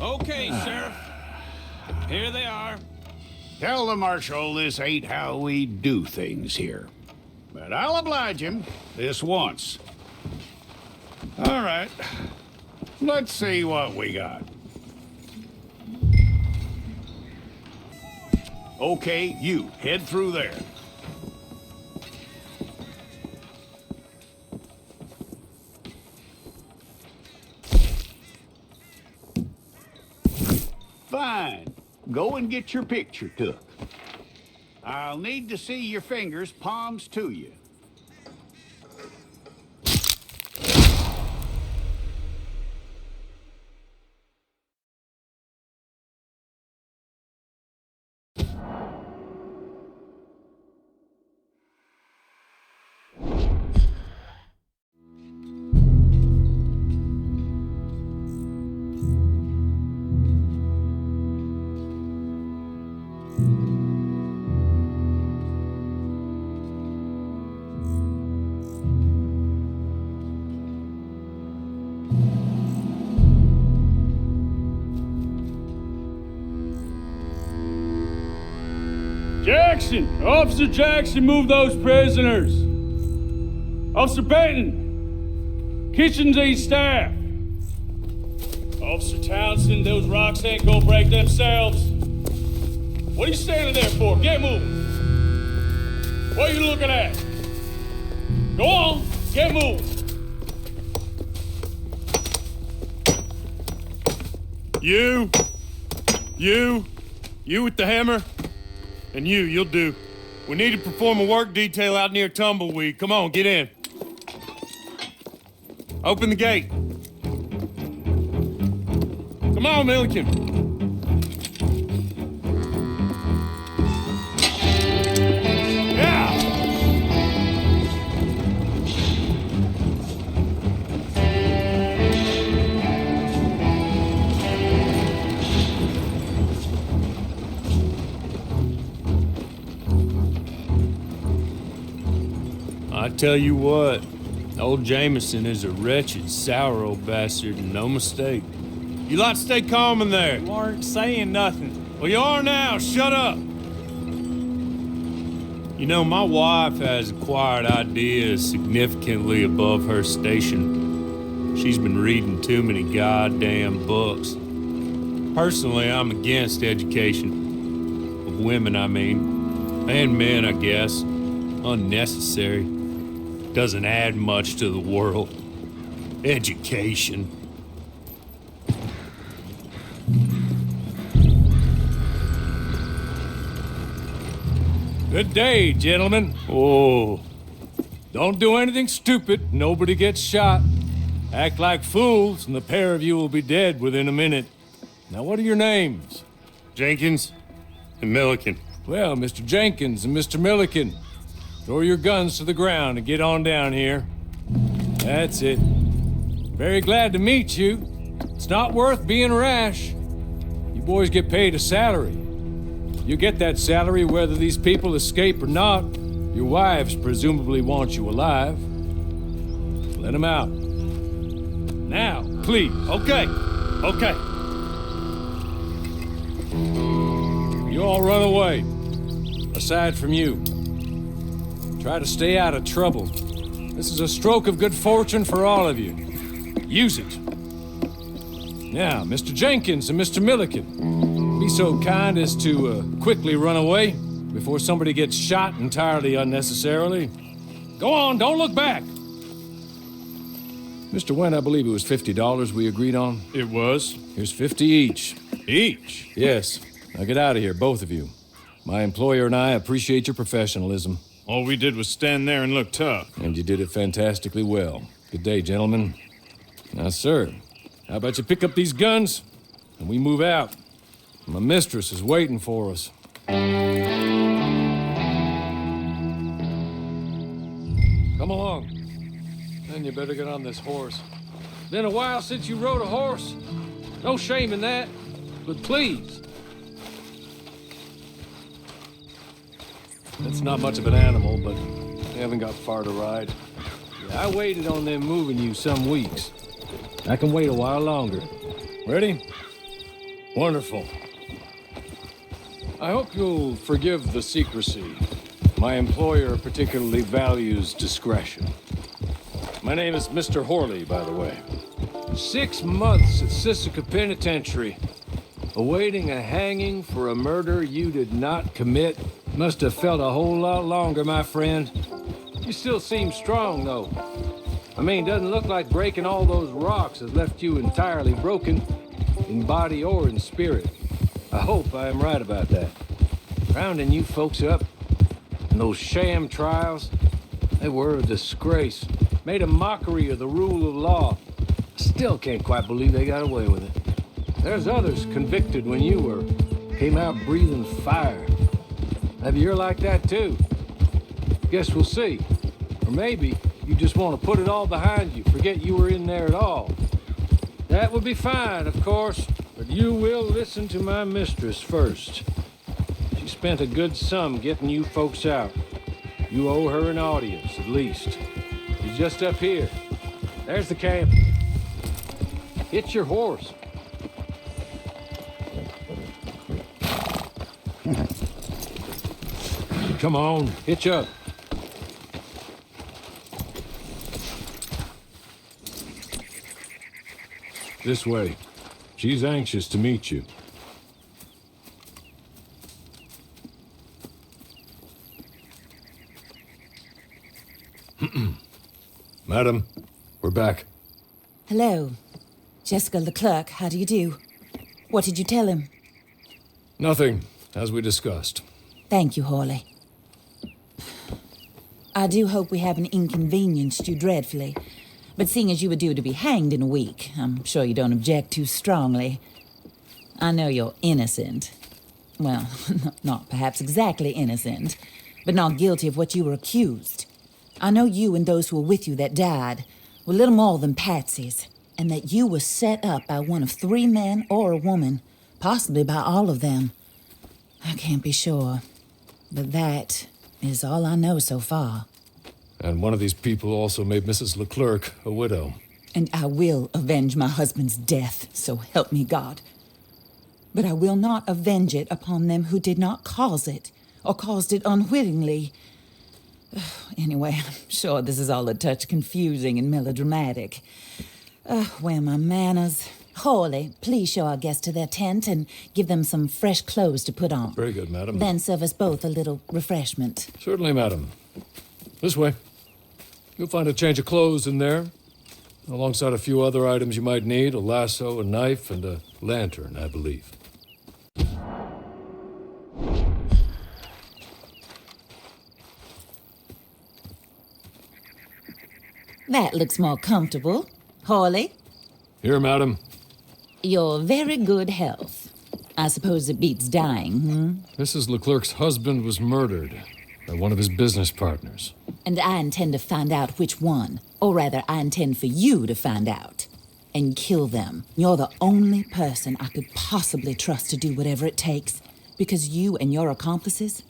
Okay, Sheriff. Here they are. Tell the Marshal this ain't how we do things here. But I'll oblige him this once. All right. Let's see what we got. Okay, you head through there. Fine. Go and get your picture took. I'll need to see your fingers, palms to you. Jackson! Officer Jackson, move those prisoners! Officer Benton! Kitchens aid staff! Officer Townsend, those rocks ain't gonna break themselves. What are you standing there for? Get moving! What are you looking at? Go on, get moving! You with the hammer? And you'll do. We need to perform a work detail out near Tumbleweed. Come on, get in. Open the gate. Come on, Milliken. Yeah! I tell you what, old Jameson is a wretched, sour old bastard, and no mistake. You lot stay calm in there. You aren't saying nothing. Well, you are now. Shut up. You know, my wife has acquired ideas significantly above her station. She's been reading too many goddamn books. Personally, I'm against education. Of women, I mean. And men, I guess. Unnecessary. Doesn't add much to the world. Education. Good day, gentlemen. Oh, Don't do anything stupid. Nobody gets shot. Act like fools, and the pair of you will be dead within a minute. Now, what are your names? Jenkins and Milliken. Well, Mr. Jenkins and Mr. Milliken, throw your guns to the ground and get on down here. That's it. Very glad to meet you. It's not worth being rash. You boys get paid a salary. You get that salary whether these people escape or not. Your wives presumably want you alive. Let them out. Now, please. Okay. You all run away. Aside from you. Try to stay out of trouble. This is a stroke of good fortune for all of you. Use it. Now, Mr. Jenkins and Mr. Milliken, be so kind as to quickly run away before somebody gets shot entirely unnecessarily. Go on, don't look back. Mr. Went, I believe it was $50 we agreed on. It was. Here's 50 each. Each? Yes. Now get out of here, both of you. My employer and I appreciate your professionalism. All we did was stand there and look tough. And you did it fantastically well. Good day, gentlemen. Now, sir, how about you pick up these guns and we move out? My mistress is waiting for us. Come along. Then you better get on this horse. Been a while since you rode a horse. No shame in that, but please. It's not much of an animal, but they haven't got far to ride. Yeah, I waited on them moving you some weeks. I can wait a while longer. Ready? Wonderful. I hope you'll forgive the secrecy. My employer particularly values discretion. My name is Mr. Horley, by the way. 6 months at Sisika Penitentiary, awaiting a hanging for a murder you did not commit. Must have felt a whole lot longer, my friend. You still seem strong, though. I mean, doesn't look like breaking all those rocks has left you entirely broken, in body or in spirit. I hope I am right about that. Rounding you folks up, and those sham trials, they were a disgrace. Made a mockery of the rule of law. Still can't quite believe they got away with it. There's others convicted when you were. Came out breathing fire. Maybe you're like that too. Guess we'll see. Or maybe you just want to put it all behind you, forget you were in there at all. That would be fine, of course, but you will listen to my mistress first. She spent a good sum getting you folks out. You owe her an audience, at least. She's just up here. There's the camp. Hit your horse. Come on, hitch up. This way. She's anxious to meet you. Madam, we're back. Hello. Jessica Leclerc, how do you do? What did you tell him? Nothing, as we discussed. Thank you, Hawley. I do hope we haven't inconvenienced you dreadfully. But seeing as you were due to be hanged in a week, I'm sure you don't object too strongly. I know you're innocent. Well, not perhaps exactly innocent, but not guilty of what you were accused. I know you and those who were with you that died were little more than patsies, and that you were set up by one of 3 men or a woman, possibly by all of them. I can't be sure, but that is all I know so far. And one of these people also made Mrs. Leclerc a widow. And I will avenge my husband's death, so help me God. But I will not avenge it upon them who did not cause it, or caused it unwittingly. Anyway, I'm sure this is all a touch confusing and melodramatic. Where are my manners? Hawley, please show our guests to their tent and give them some fresh clothes to put on. Very good, madam. Then serve us both a little refreshment. Certainly, madam. This way. You'll find a change of clothes in there, alongside a few other items you might need, a lasso, a knife, and a lantern, I believe. That looks more comfortable. Hawley? Here, madam. Your very good health. I suppose it beats dying, Mrs. Leclerc's husband was murdered by one of his business partners. And I intend to find out which one. Or rather, I intend for you to find out. And kill them. You're the only person I could possibly trust to do whatever it takes. Because you and your accomplices,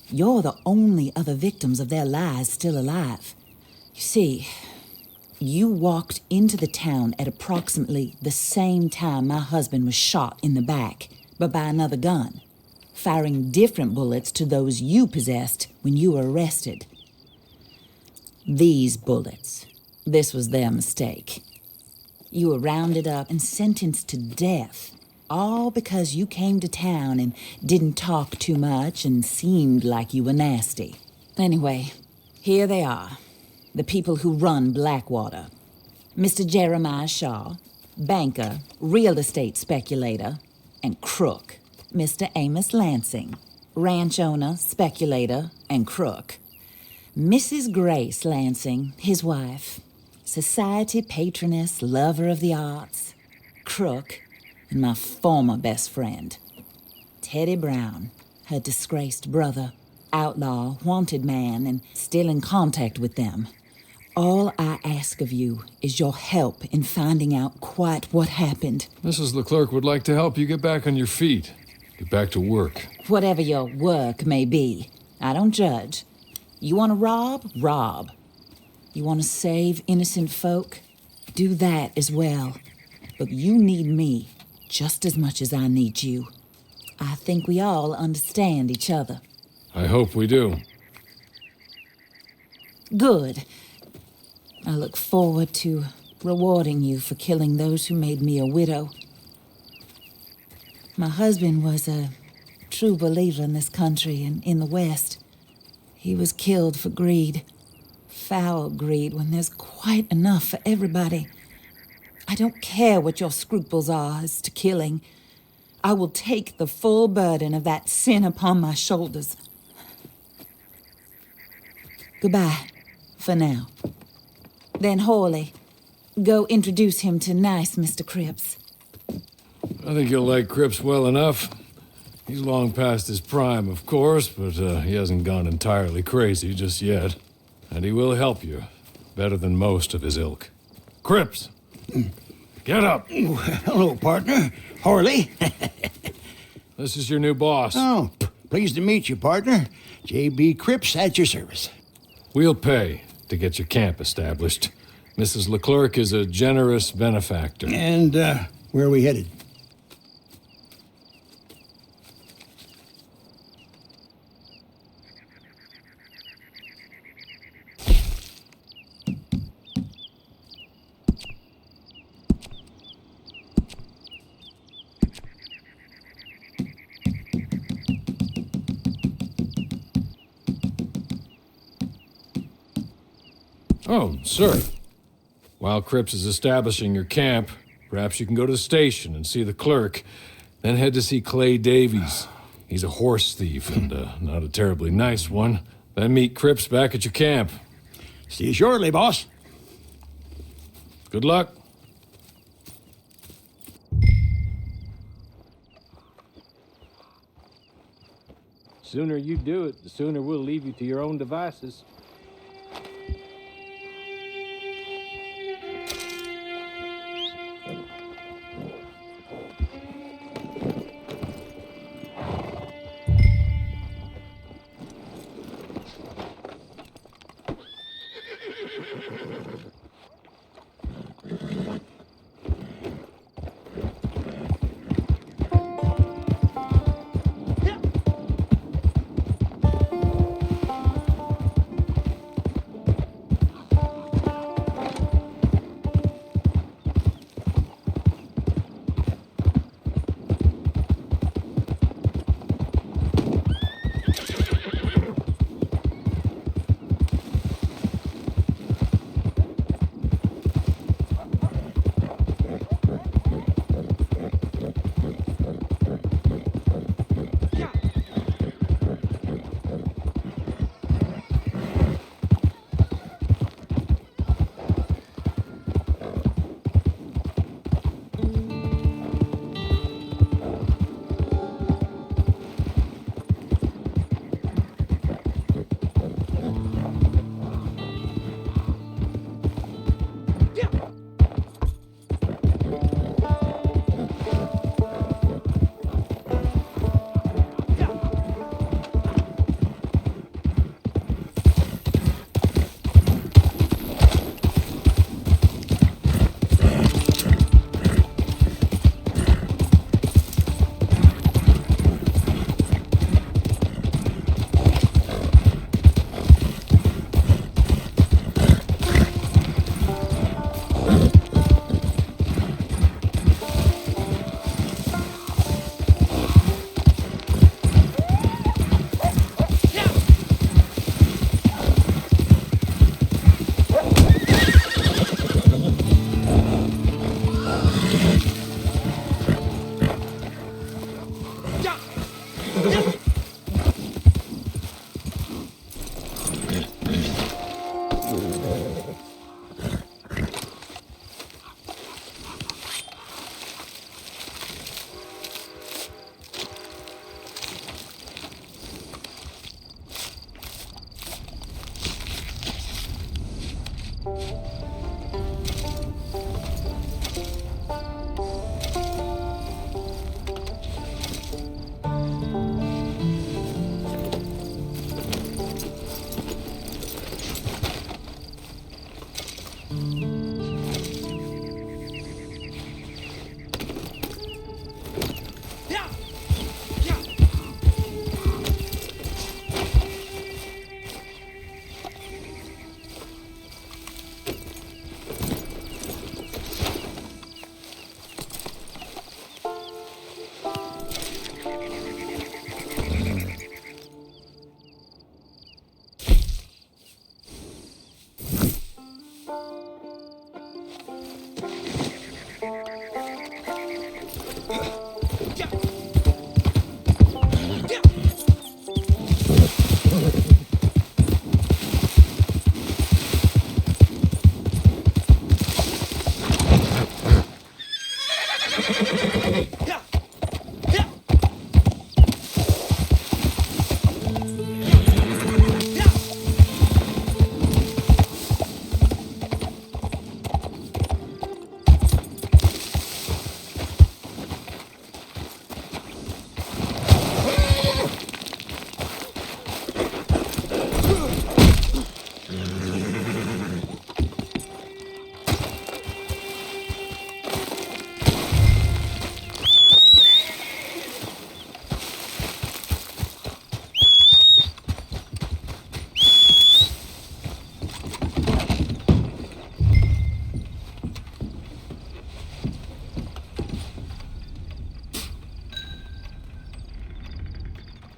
you're the only other victims of their lies still alive. You see, you walked into the town at approximately the same time my husband was shot in the back, but by another gun, firing different bullets to those you possessed when you were arrested. These bullets, this was their mistake. You were rounded up and sentenced to death, all because you came to town and didn't talk too much and seemed like you were nasty. Anyway, here they are. The people who run Blackwater. Mr. Jeremiah Shaw, banker, real estate speculator, and crook. Mr. Amos Lansing, ranch owner, speculator, and crook. Mrs. Grace Lansing, his wife, society patroness, lover of the arts, crook, and my former best friend. Teddy Brown, her disgraced brother, outlaw, wanted man, and still in contact with them. All I ask of you is your help in finding out quite what happened. Mrs. Leclerc would like to help you get back on your feet. Get back to work. Whatever your work may be, I don't judge. You want to rob? Rob. You want to save innocent folk? Do that as well. But you need me. just as much as I need you. I think we all understand each other. I hope we do. Good. I look forward to rewarding you for killing those who made me a widow. My husband was a true believer in this country and in the West. He was killed for greed. Foul greed when there's quite enough for everybody. I don't care what your scruples are as to killing. I will take the full burden of that sin upon my shoulders. Goodbye, for now. Then Hawley, go introduce him to nice Mr. Cripps. I think you'll like Cripps well enough. He's long past his prime, of course, but he hasn't gone entirely crazy just yet. And he will help you, better than most of his ilk. Cripps! Get up! Hello, partner. Harley. This is your new boss. Oh, pleased to meet you, partner. J.B. Cripps at your service. We'll pay to get your camp established. Mrs. Leclerc is a generous benefactor. And, where are we headed? Oh, sir. While Cripps is establishing your camp, perhaps you can go to the station and see the clerk, then head to see Clay Davies. He's a horse thief and not a terribly nice one. Then meet Cripps back at your camp. See you shortly, boss. Good luck. Sooner you do it, the sooner we'll leave you to your own devices.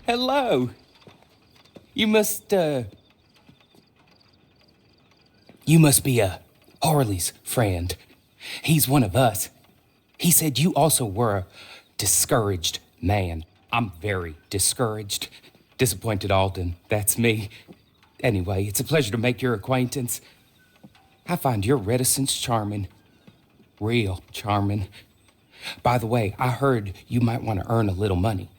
Hello. You must be Harley's friend. He's one of us. He said you also were a discouraged man. I'm very discouraged. Disappointed Alden, that's me. Anyway, it's a pleasure to make your acquaintance. I find your reticence charming. Real charming. By the way, I heard you might want to earn a little money.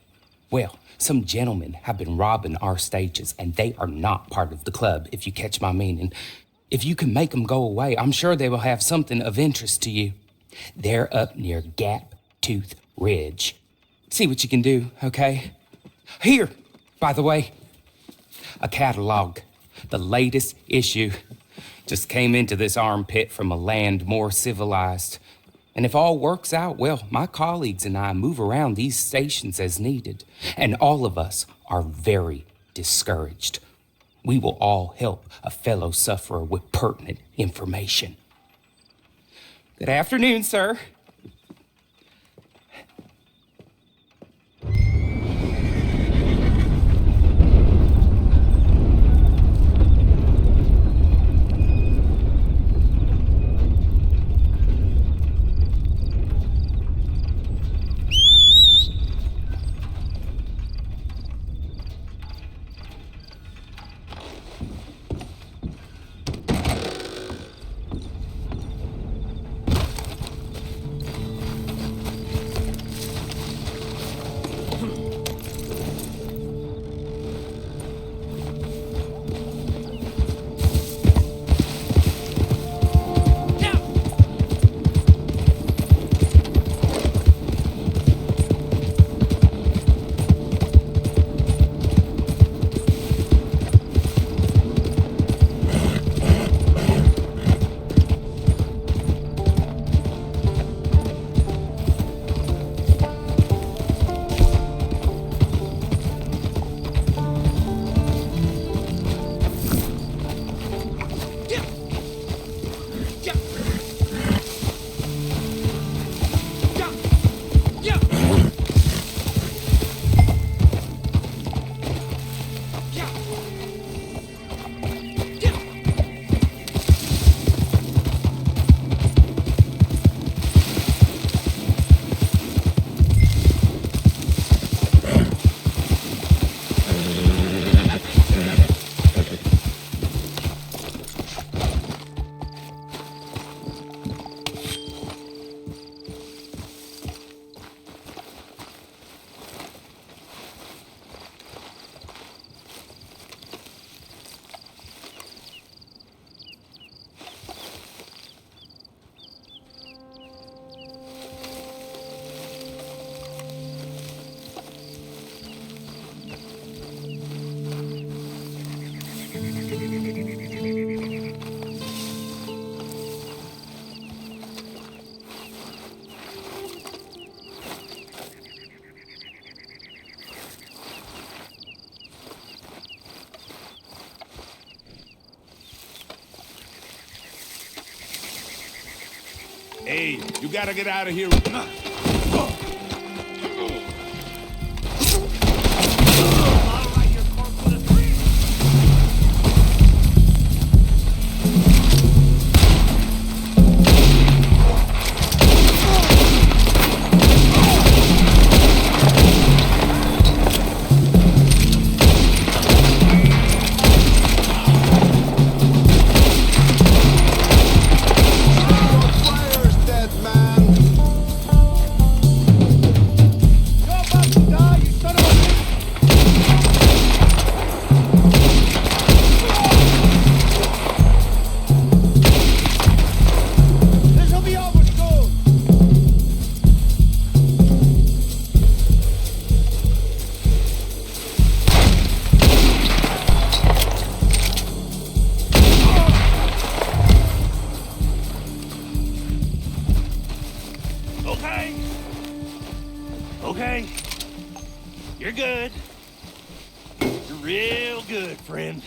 Well, some gentlemen have been robbing our stages, and they are not part of the club, if you catch my meaning. If you can make them go away, I'm sure they will have something of interest to you. They're up near Gap Tooth Ridge. See what you can do, okay? Here, by the way, a catalog. The latest issue. Just came into this armpit from a land more civilized. And if all works out, well, my colleagues and I move around these stations as needed. And all of us are very discouraged. We will all help a fellow sufferer with pertinent information. Good afternoon, sir. Hey, you gotta get out of here. Okay. Okay. You're good. You're real good, friend.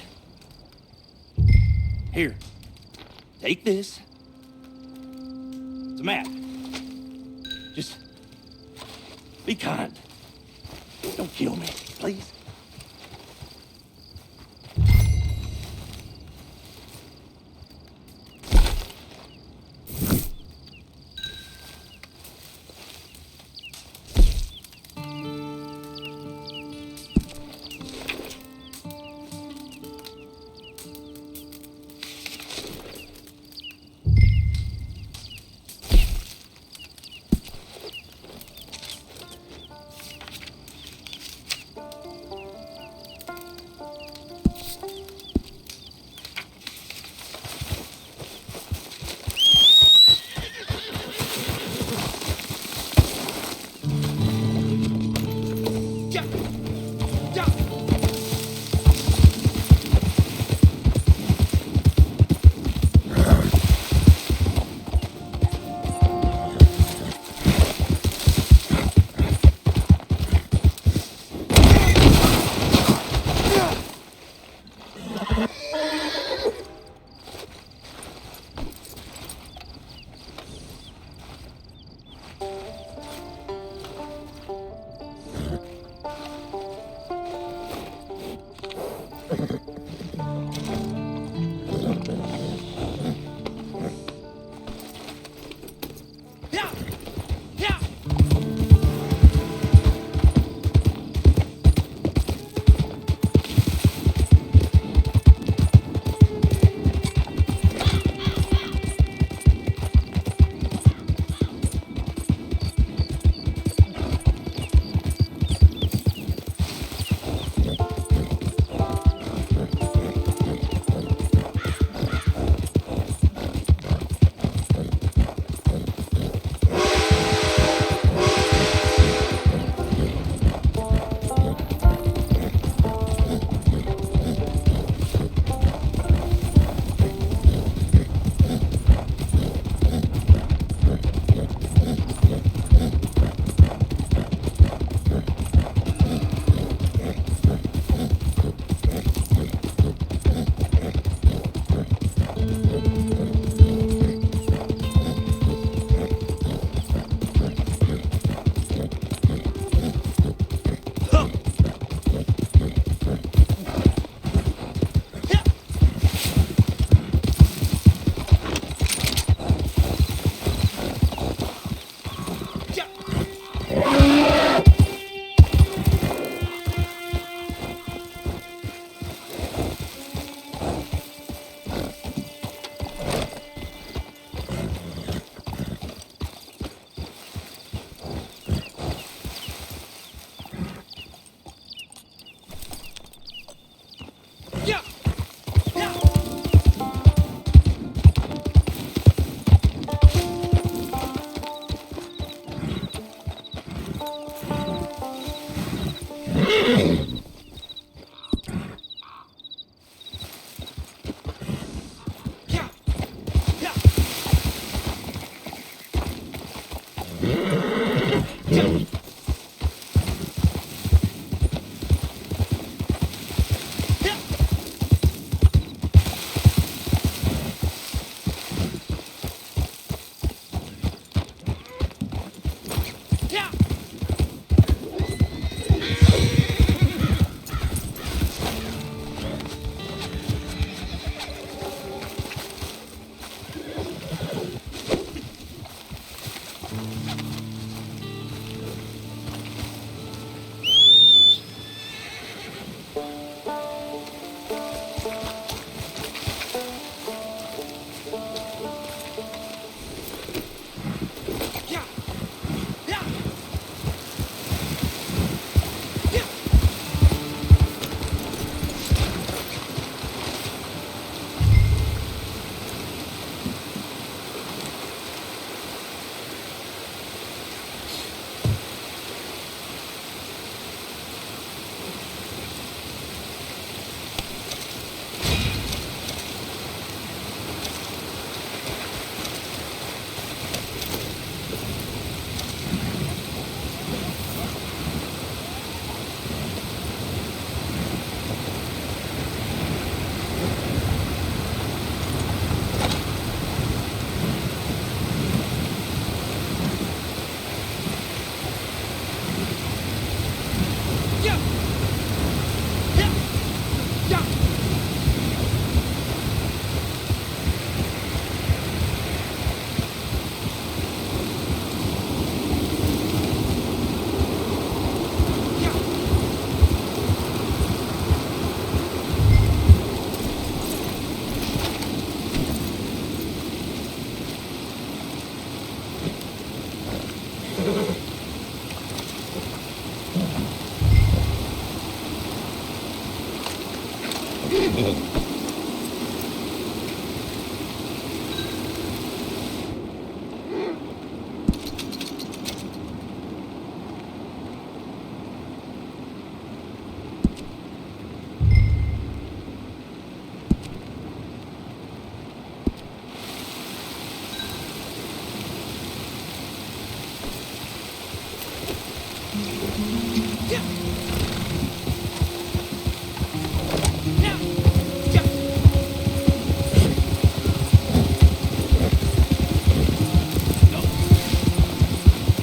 Here. Take this. It's a map. Just be kind. Don't kill me, please.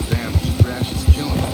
Damn, this grass is killing me.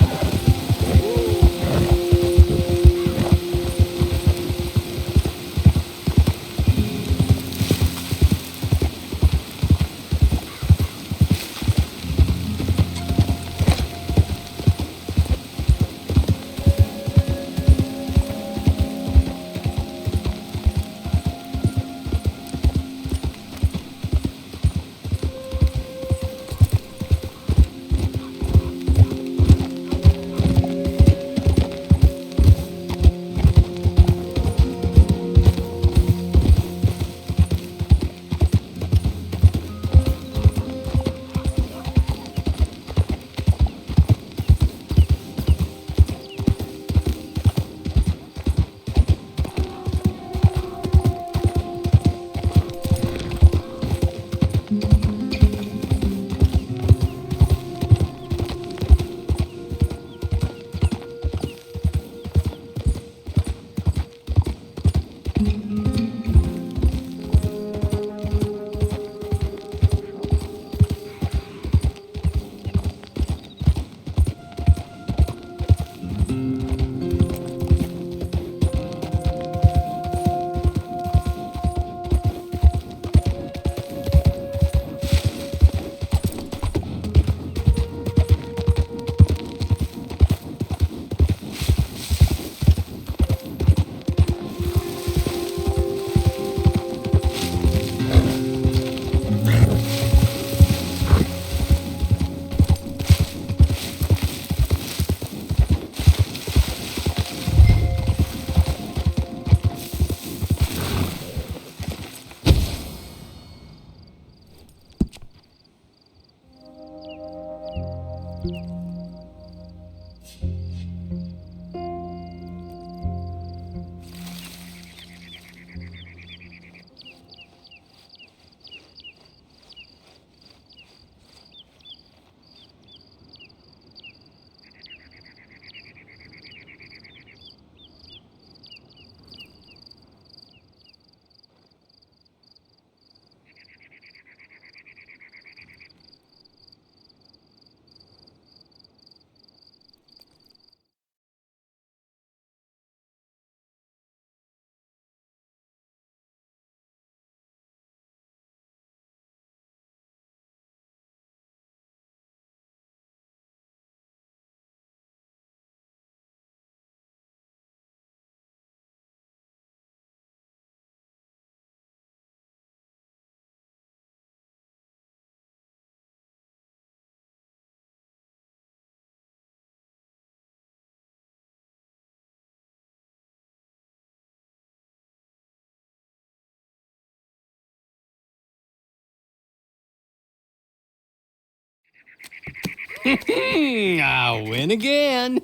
I win again.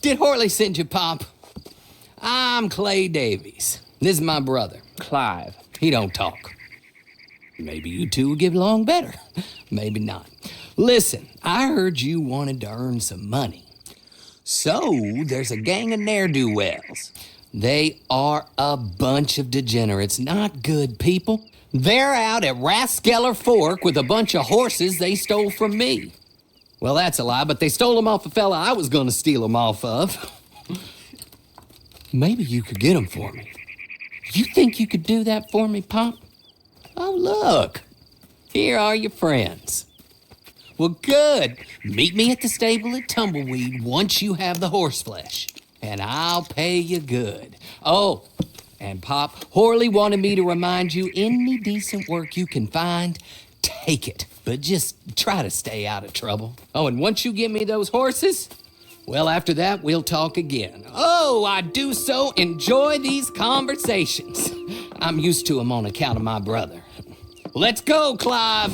Did Horley send you, Pop? I'm Clay Davies. This is my brother, Clive. He don't talk. Maybe you two will get along better. Maybe not. Listen, I heard you wanted to earn some money. So there's a gang of ne'er-do-wells. They are a bunch of degenerates, not good people. They're out at Raskeller Fork with a bunch of horses they stole from me. Well, that's a lie, but they stole them off a fella I was gonna steal them off of. Maybe you could get them for me. You think you could do that for me, Pop? Oh, look. Here are your friends. Well, good. Meet me at the stable at Tumbleweed once you have the horse flesh, and I'll pay you good. Oh, and Pop, Horley wanted me to remind you, any decent work you can find, take it, but just try to stay out of trouble. Oh, and once you give me those horses, well, after that, we'll talk again. Oh, I do so enjoy these conversations. I'm used to them on account of my brother. Let's go, Clive.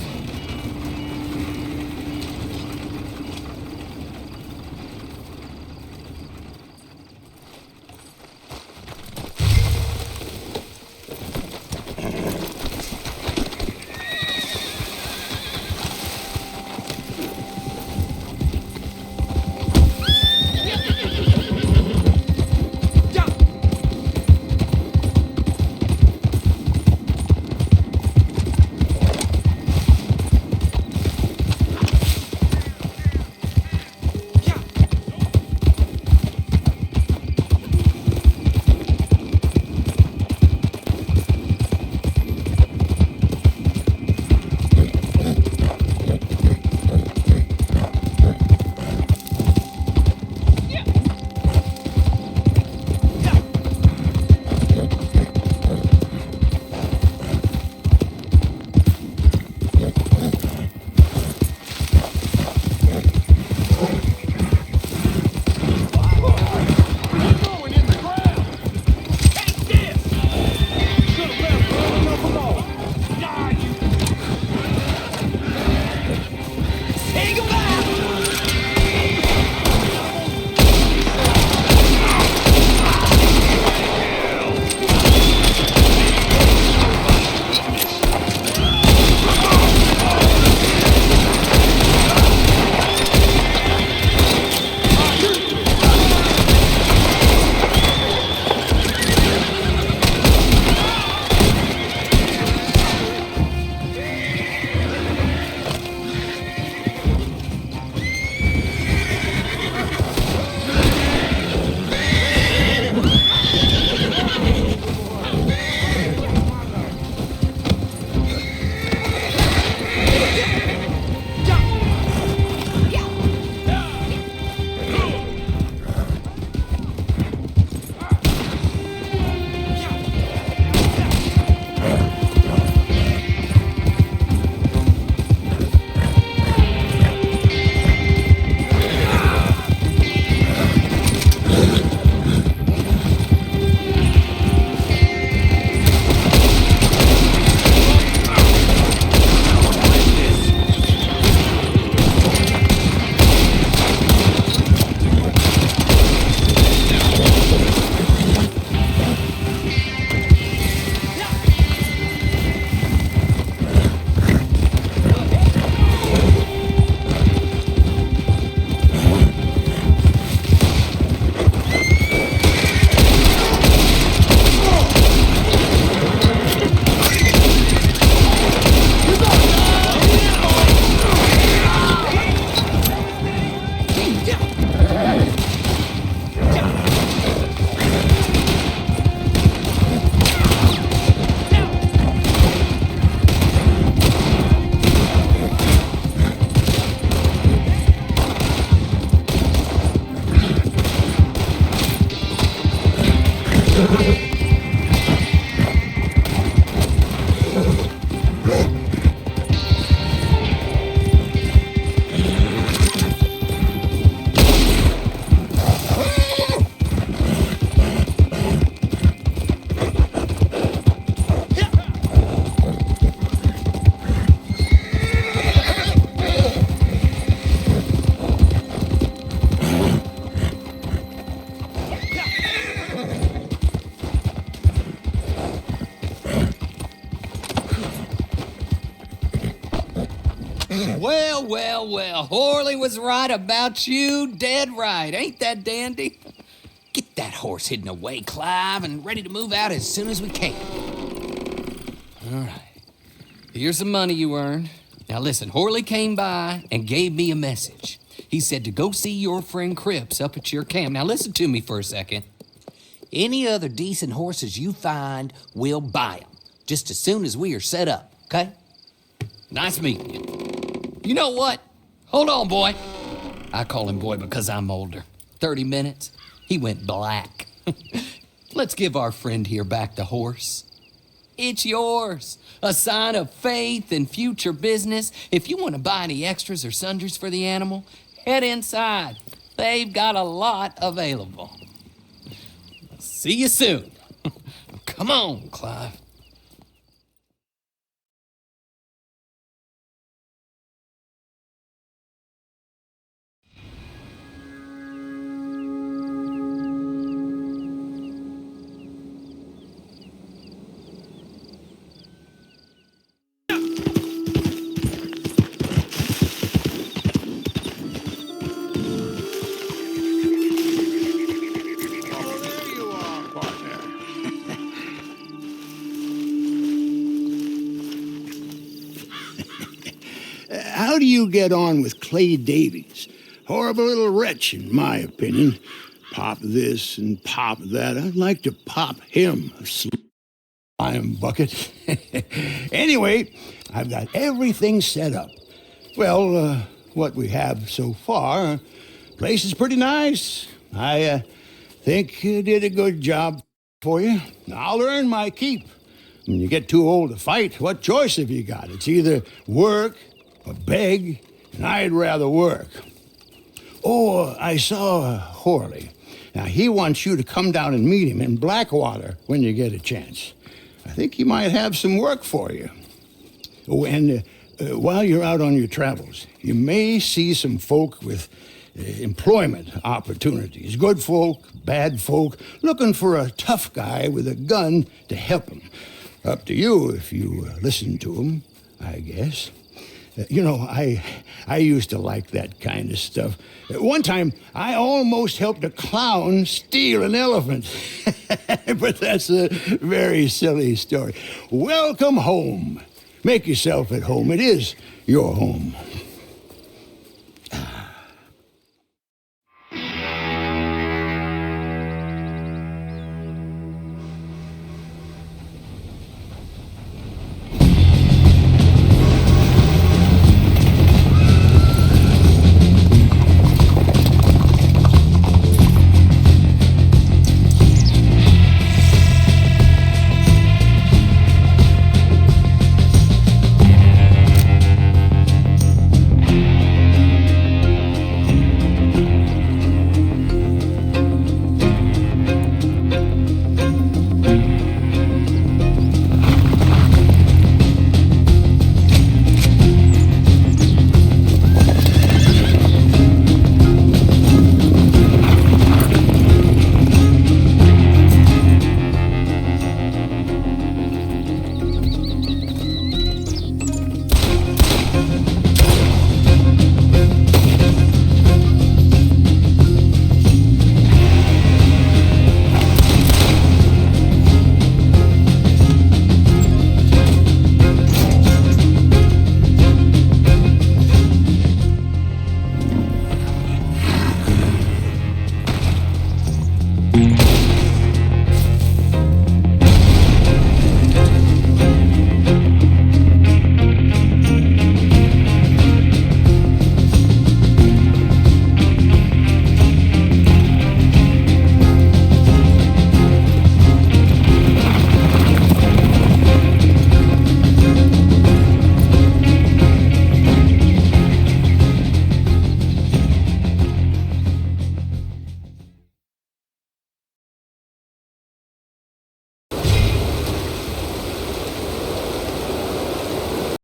Well, Horley was right about you, dead right. Ain't that dandy? Get that horse hidden away, Clive, and ready to move out as soon as we can. All right. Here's the money you earned. Now listen, Horley came by and gave me a message. He said to go see your friend Cripps up at your camp. Now listen to me for a second. Any other decent horses you find, we'll buy them. Just as soon as we are set up, okay? Nice meeting you. You know what? Hold on, boy. I call him boy because I'm older. 30 minutes, he went black. Let's give our friend here back the horse. it's yours. A sign of faith and future business. If you want to buy any extras or sundries for the animal, head inside. They've got a lot available. See you soon. Come on, Clive. Oh, there you are, partner. How do you get on with Clay Davies? Horrible little wretch, in my opinion. Pop this and pop that. I'd like to pop him a slime bucket. Anyway, I've got everything set up. Well, what we have so far, place is pretty nice. I think you did a good job for you. I'll earn my keep. When you get too old to fight, what choice have you got? It's either work or beg, and I'd rather work. Oh, I saw Horley. Now, he wants you to come down and meet him in Blackwater when you get a chance. I think he might have some work for you. Oh, and while you're out on your travels, you may see some folk with employment opportunities. Good folk, bad folk, looking for a tough guy with a gun to help them. Up to you if you listen to them, I guess. You know, I used to like that kind of stuff. One time, I almost helped a clown steal an elephant. But that's a very silly story. Welcome home. Make yourself at home. It is your home.